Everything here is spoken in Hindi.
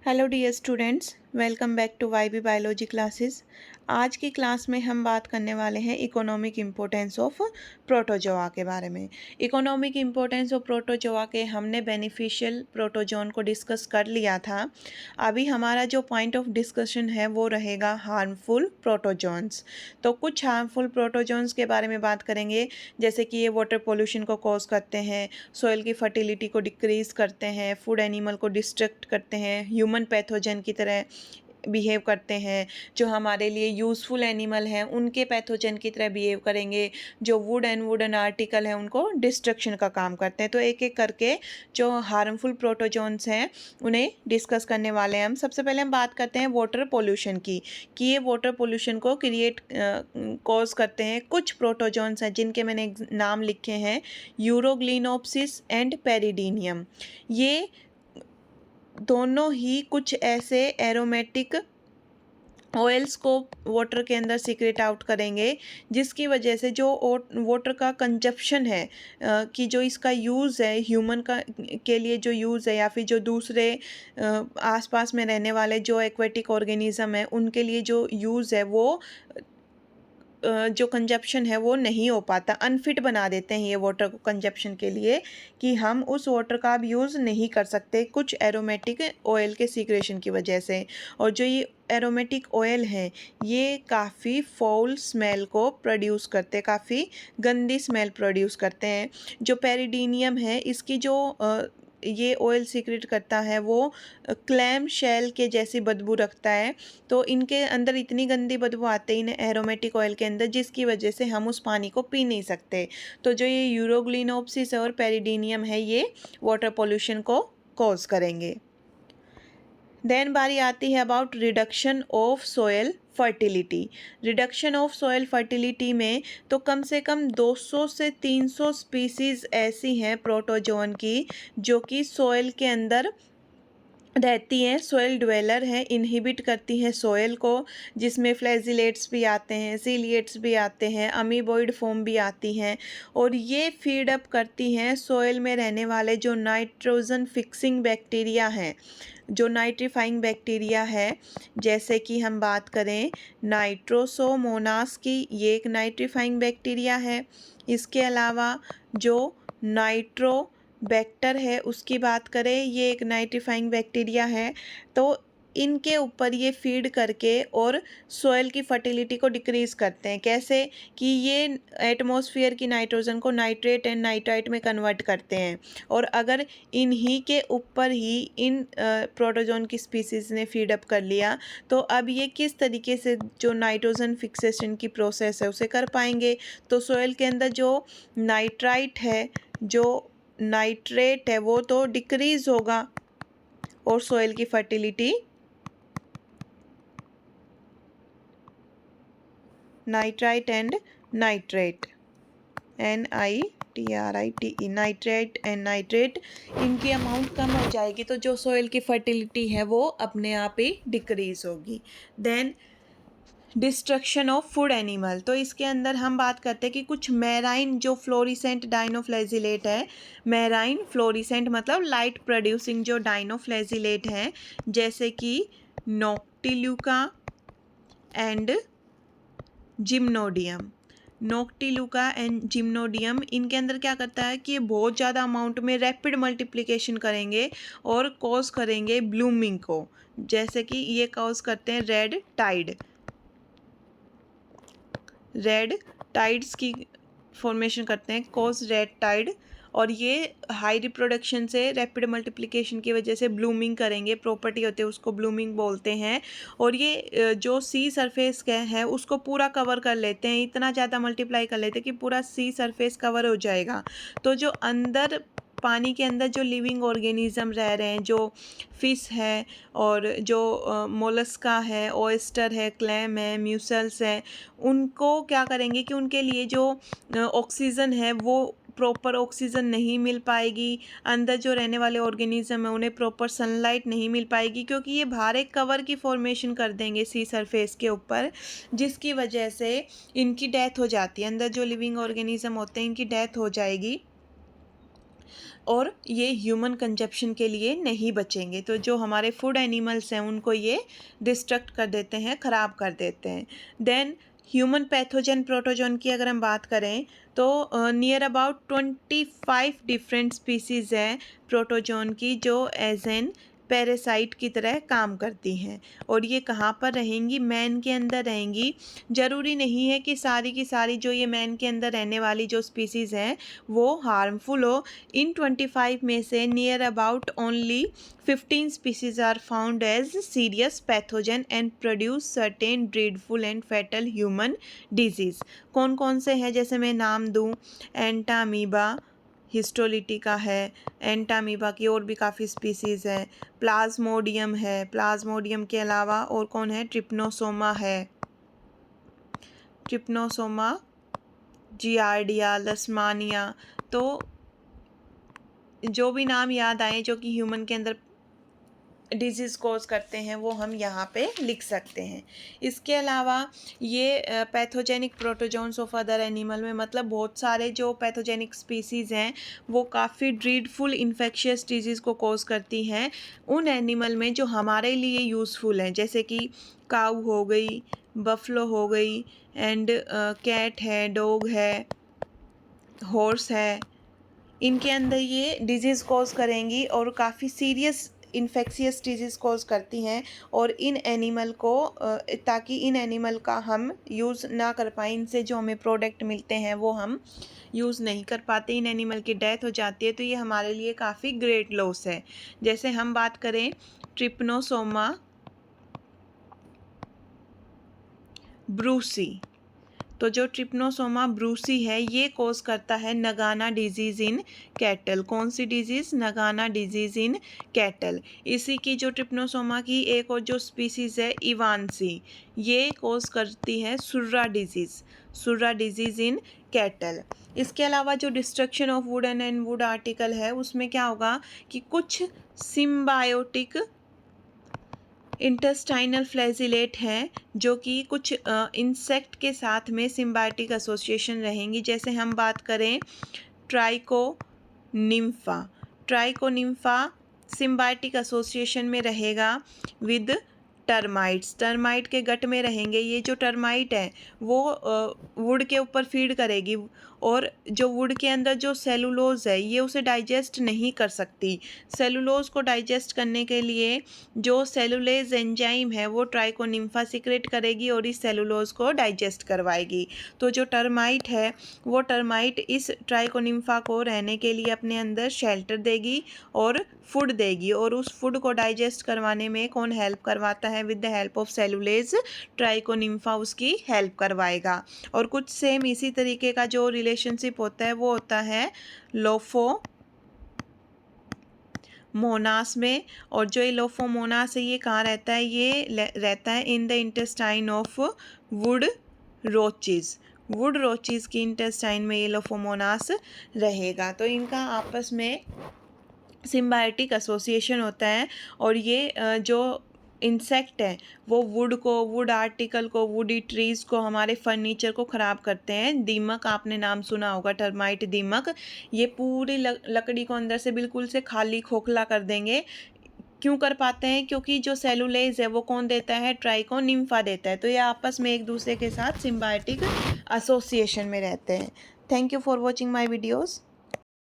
Hello dear students, welcome back to YB biology classes. आज की क्लास में हम बात करने वाले हैं इकोनॉमिक इम्पोर्टेंस ऑफ प्रोटोजोआ के बारे में। इकोनॉमिक इम्पोर्टेंस ऑफ प्रोटोजोआ के हमने बेनिफिशियल प्रोटोजोन को डिस्कस कर लिया था। अभी हमारा जो पॉइंट ऑफ डिस्कशन है वो रहेगा हार्मफुल प्रोटोजोन्स। तो कुछ हार्मफुल प्रोटोजोन्स के बारे में बात करेंगे, जैसे कि ये वाटर पोल्यूशन को कॉज करते हैं, सॉइल की फर्टिलिटी को डिक्रीज करते हैं, फूड एनिमल को डिस्ट्रक्ट करते हैं, ह्यूमन पैथोजन की तरह बिहेव करते हैं, जो हमारे लिए यूज़फुल एनिमल हैं उनके पैथोजन की तरह बिहेव करेंगे, जो वुड एंड वुडन आर्टिकल हैं उनको डिस्ट्रक्शन का काम करते हैं। तो एक एक करके जो हार्मफुल प्रोटोजोन्स हैं उन्हें डिस्कस करने वाले हैं हम। सबसे पहले हम बात करते हैं वाटर पोल्यूशन की, कि ये वाटर पोल्यूशन को क्रिएट कॉज करते हैं कुछ प्रोटोजोन्स हैं जिनके मैंने नाम लिखे हैं, यूरोग्लिनोप्सिस एंड पेरिडीनियम। ये दोनों ही कुछ ऐसे एरोमेटिक ऑयल्स को वाटर के अंदर सीक्रेट आउट करेंगे, जिसकी वजह से जो वाटर का कंजप्शन है, कि जो इसका यूज़ है ह्यूमन का के लिए जो यूज़ है, या फिर जो दूसरे आसपास में रहने वाले जो एक्वेटिक ऑर्गेनिज्म है उनके लिए जो यूज़ है वो जो कंजप्शन है वो नहीं हो पाता, अनफिट बना देते हैं ये वाटर को कंजप्शन के लिए, कि हम उस वाटर का अब यूज़ नहीं कर सकते कुछ एरोमेटिक ऑयल के सीक्रेशन की वजह से। और जो ये एरोमेटिक ऑयल हैं ये काफ़ी फाउल स्मेल को प्रोड्यूस करते हैं, काफ़ी गंदी स्मेल प्रोड्यूस करते हैं। जो पेरिडीनियम है इसकी जो ये ऑयल सीक्रेट करता है वो क्लैम शेल के जैसी बदबू रखता है। तो इनके अंदर इतनी गंदी बदबू आती है इन एरोमेटिक ऑयल के अंदर, जिसकी वजह से हम उस पानी को पी नहीं सकते। तो जो ये यूरोग्लिनोप्सिस और पेरिडीनियम है ये वाटर पोल्यूशन को कॉज करेंगे। देन बारी आती है about reduction of soil fertility. Reduction of soil fertility में तो कम से कम 200 से 300 स्पीसीज़ ऐसी हैं प्रोटोजोन की जो कि सोयल के अंदर रहती हैं, सोयल ड्वेलर हैं, इनहिबिट करती हैं सोयल को, जिसमें फ्लैजिलेट्स भी आते हैं, सीलिएट्स भी आते हैं, अमीबॉइड फॉर्म भी आती हैं। और ये फीड अप करती हैं सोयल में रहने वाले जो नाइट्रोजन फिक्सिंग बैक्टीरिया हैं, जो नाइट्रीफाइंग बैक्टीरिया है। जैसे कि हम बात करें नाइट्रोसोमोनास की, ये एक नाइट्रीफाइंग बैक्टीरिया है। इसके अलावा जो नाइट्रो बैक्टर है उसकी बात करें, ये एक नाइट्रीफाइंग बैक्टीरिया है। तो इनके ऊपर ये फीड करके और सोयल की फर्टिलिटी को डिक्रीज़ करते हैं। कैसे कि ये एटमॉस्फेयर की नाइट्रोजन को नाइट्रेट एंड नाइट्राइट में कन्वर्ट करते हैं। और अगर इन्हीं के ऊपर ही इन प्रोटोजोन की स्पीसीज़ ने फीड अप कर लिया, तो अब ये किस तरीके से जो नाइट्रोजन फिक्सेशन की प्रोसेस है उसे कर पाएंगे। तो सोयल के अंदर जो नाइट्राइट है, जो नाइट्रेट है, वो तो डिक्रीज़ होगा और सोयल की fertility nitrite and nitrate, NITRITE, nitrate and nitrate, इनकी अमाउंट कम हो जाएगी तो जो सोयल की फर्टिलिटी है वो अपने आप ही डिक्रीज़ होगी। Then destruction of food animal, तो इसके अंदर हम बात करते हैं कि कुछ मैराइन जो फ्लोरिसेंट डाइनोफ्लैजिलेट है, मैराइन फ्लोरिसेंट मतलब लाइट प्रोड्यूसिंग जो डाइनोफ्लैजिलेट हैं, जैसे कि नोक्टिल्यूका एंड जिम्नोडियम। नोक्टिल्यूका एंड जिम्नोडियम, इनके अंदर क्या करता है कि ये बहुत ज़्यादा अमाउंट में रैपिड मल्टीप्लिकेशन करेंगे और कॉज करेंगे ब्लूमिंग को। जैसे कि ये कॉज करते हैं रेड टाइड्स की फॉर्मेशन करते हैं, कॉज रेड टाइड। और ये हाई रिप्रोडक्शन से रैपिड मल्टीप्लिकेशन की वजह से ब्लूमिंग करेंगे, प्रॉपर्टी होती है उसको ब्लूमिंग बोलते हैं। और ये जो सी सरफेस है उसको पूरा कवर कर लेते हैं, इतना ज़्यादा मल्टीप्लाई कर लेते हैं कि पूरा सी सरफेस कवर हो जाएगा। तो जो अंदर पानी के अंदर जो लिविंग ऑर्गेनिज्म रह रहे हैं, जो फिश है और जो मोलस्का है, ऑयस्टर है, क्लैम है, म्यूसल्स है, उनको क्या करेंगे कि उनके लिए जो ऑक्सीजन है वो प्रॉपर ऑक्सीजन नहीं मिल पाएगी। अंदर जो रहने वाले ऑर्गेनिज्म है उन्हें प्रॉपर सनलाइट नहीं मिल पाएगी, क्योंकि ये बाहर एक कवर की फॉर्मेशन कर देंगे सी सरफेस के ऊपर, जिसकी वजह से इनकी डेथ हो जाती है। अंदर जो लिविंग ऑर्गेनिज्म होते हैं इनकी डेथ हो जाएगी। और ये ह्यूमन कंजप्शन के लिए नहीं बचेंगे। तो जो हमारे फूड एनिमल्स हैं उनको ये डिस्ट्रक्ट कर देते हैं, ख़राब कर देते हैं। देन ह्यूमन पैथोजन प्रोटोजोन की अगर हम बात करें तो नियर अबाउट 25 डिफरेंट स्पीसीज़ हैं प्रोटोजोन की जो एज एन पैरासाइट की तरह काम करती हैं। और ये कहाँ पर रहेंगी? मैन के अंदर रहेंगी। ज़रूरी नहीं है कि सारी की सारी जो ये मैन के अंदर रहने वाली जो स्पीसीज़ हैं वो हार्मफुल हो। इन 25 में से near about only 15 species are found as serious pathogen and produce certain dreadful and fatal human disease। कौन कौन से हैं? जैसे मैं नाम दूं, एंटामीबा हिस्टोलिटिका है, एंटामीबा की और भी काफ़ी स्पीसीज़ हैं, प्लाज्मोडियम है, प्लाज्मोडियम के अलावा और कौन है? ट्रिप्नोसोमा है, ट्रिप्नोसोमा जियार्डिया, लस्मानिया। तो जो भी नाम याद आए जो कि ह्यूमन के अंदर डिजीज़ कॉज करते हैं वो हम यहाँ पे लिख सकते हैं। इसके अलावा ये pathogenic protozoans of other animal में मतलब बहुत सारे जो पैथोजेनिक स्पीसीज़ हैं वो काफ़ी ड्रीडफुल इन्फेक्शियस डिजीज़ को कॉज करती हैं उन एनिमल में जो हमारे लिए यूज़फुल हैं, जैसे कि काऊ हो गई, बफलो हो गई, एंड कैट है, डॉग है, हॉर्स है। इनके अंदर ये डिजीज़ कॉज करेंगी और काफ़ी सीरियस इन्फेक्शियस डिजीज़ कॉज करती हैं और इन एनिमल को ताकि इन एनिमल का हम यूज़ ना कर पाएँ, इनसे जो हमें प्रोडक्ट मिलते हैं वो हम यूज़ नहीं कर पाते, इन एनिमल की डेथ हो जाती है, तो ये हमारे लिए काफ़ी ग्रेट लॉस है। जैसे हम बात करें ट्रिप्नोसोमा ब्रूसी, तो जो ट्रिप्नोसोमा ब्रूसी है ये कोज करता है नगाना डिजीज़ इन कैटल। कौन सी disease? Nagana disease in cattle. इसी की जो ट्रिप्नोसोमा की एक और जो स्पीसीज़ है इवानसी, ये कोज करती है सुर्रा डिजीज़, सुर्रा डिजीज़ इन कैटल। इसके अलावा जो destruction of wooden and would article है उसमें क्या होगा कि कुछ सिम्बायोटिक इंटेस्टाइनल फ्लैजिलेट हैं जो कि कुछ इंसेक्ट के साथ में सिम्बायोटिक एसोसिएशन रहेंगी। जैसे हम बात करें ट्राइकोनिम्फा, ट्राइकोनिम्फा सिम्बायोटिक एसोसिएशन में रहेगा विद टर्माइट्स, टर्माइट के गट में रहेंगे। ये जो टर्माइट है वो वुड के ऊपर फीड करेगी और जो वुड के अंदर जो सेलुलोज है ये उसे डाइजेस्ट नहीं कर सकती। सेलुलोज को डाइजेस्ट करने के लिए जो सेलुलेज एंजाइम है वो ट्राइकोनिम्फा सिक्रेट करेगी और इस सेलुलोज को डाइजेस्ट करवाएगी। तो जो टर्माइट है वो टर्माइट इस ट्राइकोनिम्फा को रहने के लिए अपने अंदर शेल्टर देगी और फूड देगी और उस फूड को डाइजेस्ट करवाने में कौन हेल्प करवाता है? With the help of cellulase Trichonympha उसकी हेल्प करवाएगा। और कुछ सेम इसी तरीके का जो रिलेशनशिप होता है वो होता है लोफोमोनास में। और जो ये लोफोमोनास है ये कहाँ रहता है? ये रहता है in the intestine of wood roaches, wood roaches की इंटेस्टाइन में ये लोफोमोनास रहेगा। तो इनका आपस में सिम्बायोटिक एसोसिएशन होता है और ये जो इंसेक्ट है वो वुड को, वुड आर्टिकल को, वुडी ट्रीज़ को, हमारे फर्नीचर को ख़राब करते हैं। दीमक आपने नाम सुना होगा, टर्माइट दीमक, ये पूरी लकड़ी को अंदर से बिल्कुल से खाली खोखला कर देंगे। क्यों कर पाते हैं? क्योंकि जो सेलुलेज है वो कौन देता है? ट्राइकोनिम्फा देता है। तो ये आपस में एक दूसरे के साथ सिम्बायोटिक एसोसिएशन में रहते हैं। Thank you for watching my videos.